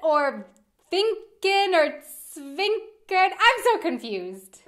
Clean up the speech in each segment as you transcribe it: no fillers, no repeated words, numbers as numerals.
or Vinken or Zwinkern. I'm so confused.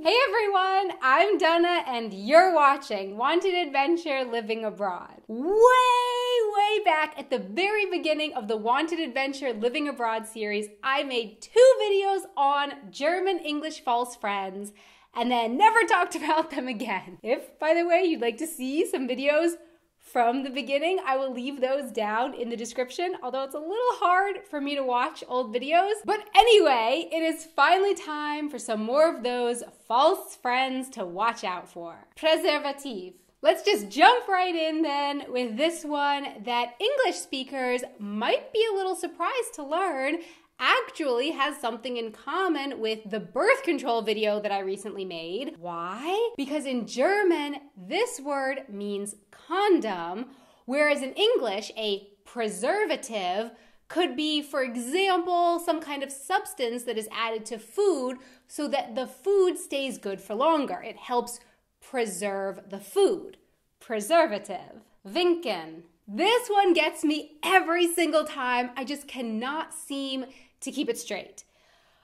Hey everyone, I'm Donna and you're watching Wanted Adventure Living Abroad. Way back at the very beginning of the Wanted Adventure Living Abroad series, I made 2 videos on German-English false friends and then never talked about them again. If, by the way, you'd like to see some videos from the beginning, I will leave those down in the description, although it's a little hard for me to watch old videos. But anyway, it is finally time for some more of those false friends to watch out for. Preservative. Let's just jump right in then with this one that English speakers might be a little surprised to learn actually has something in common with the birth control video that I recently made. Why? Because in German, this word means condom, whereas in English, a preservative could be, for example, some kind of substance that is added to food so that the food stays good for longer. It helps preserve the food. Preservative. Winken. This one gets me every single time. I just cannot seem to keep it straight.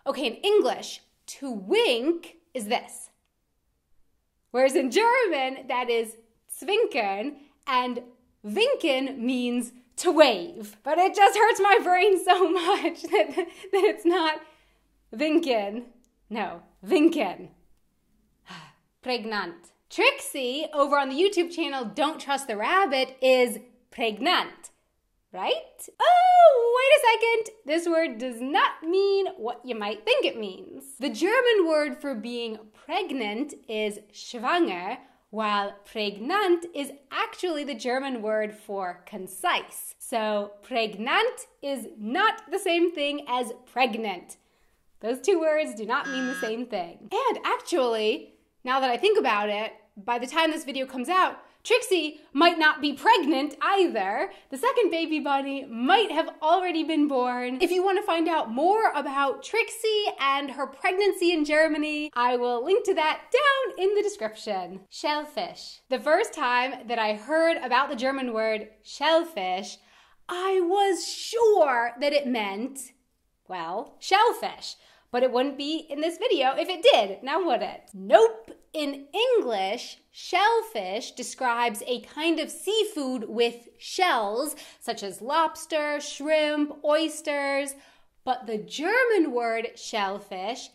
Okay, in English, to wink is this. Whereas in German, that is zwinkern, and winken means to wave. But it just hurts my brain so much that it's not winken. No, winken. Pregnant. Trixie, over on the YouTube channel Don't Trust the Rabbit, is pregnant. Right? Oh, wait a second. This word does not mean what you might think it means. The German word for being pregnant is schwanger, while pregnant is actually the German word for concise. So pregnant is not the same thing as pregnant. Those 2 words do not mean the same thing. And actually, now that I think about it, by the time this video comes out, Trixie might not be pregnant either. The second baby bunny might have already been born. If you want to find out more about Trixie and her pregnancy in Germany, I will link to that down in the description. Shellfish. The first time that I heard about the German word shellfish, I was sure that it meant, well, shellfish. But it wouldn't be in this video if it did, now would it? Nope. In English, shellfish describes a kind of seafood with shells, such as lobster, shrimp, oysters. But the German word shellfish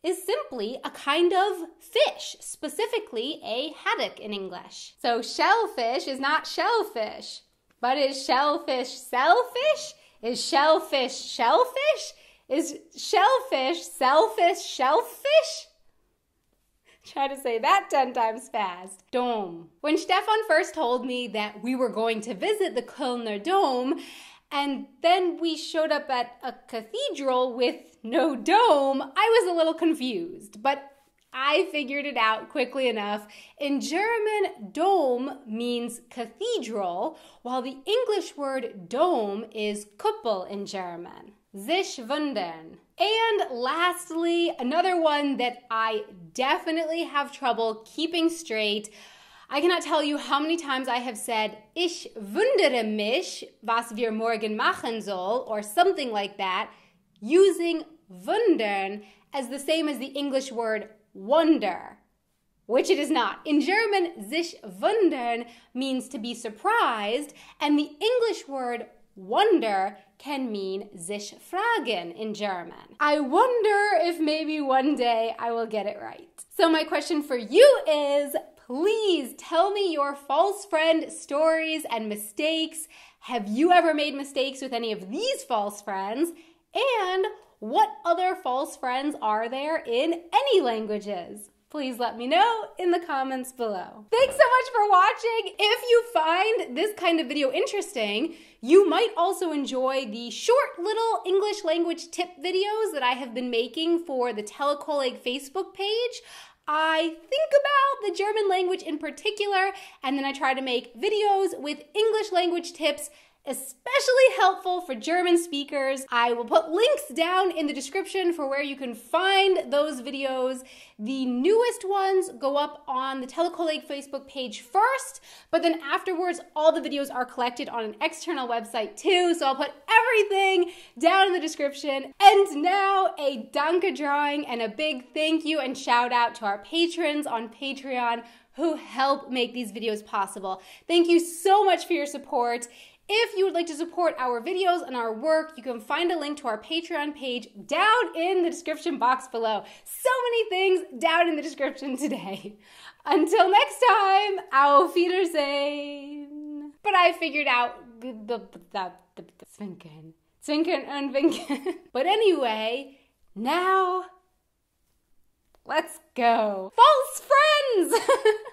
is simply a kind of fish, specifically a haddock in English. So shellfish is not shellfish, but is shellfish selfish? Is shellfish shellfish? Is shellfish selfish shellfish? Try to say that 10 times fast. Dome. When Stefan first told me that we were going to visit the Kölner Dome, and then we showed up at a cathedral with no dome, I was a little confused, but I figured it out quickly enough. In German, dome means cathedral, while the English word dome is Kuppel in German. Sich wundern. And lastly, another one that I definitely have trouble keeping straight. I cannot tell you how many times I have said, ich wundere mich, was wir morgen machen soll, or something like that, using wundern as the same as the English word wonder, which it is not. In German, sich wundern means to be surprised, and the English word wonder can mean sich fragen in German. I wonder if maybe one day I will get it right. So my question for you is, please tell me your false friend stories and mistakes. Have you ever made mistakes with any of these false friends? And what other false friends are there in any languages? Please let me know in the comments below. Thanks so much for watching. If you find this kind of video interesting, you might also enjoy the short little English language tip videos that I have been making for the Telekolleg Facebook page. I think about the German language in particular, and then I try to make videos with English language tips especially helpful for German speakers. I will put links down in the description for where you can find those videos. The newest ones go up on the Telekolleg Facebook page first, but then afterwards, all the videos are collected on an external website too, so I'll put everything down in the description. And now, a danke drawing and a big thank you and shout out to our patrons on Patreon who help make these videos possible. Thank you so much for your support. If you would like to support our videos and our work, you can find a link to our Patreon page down in the description box below. So many things down in the description today. Until next time, auf Wiedersehen. But I figured out Zwinken und Winken. But anyway, now let's go. False friends!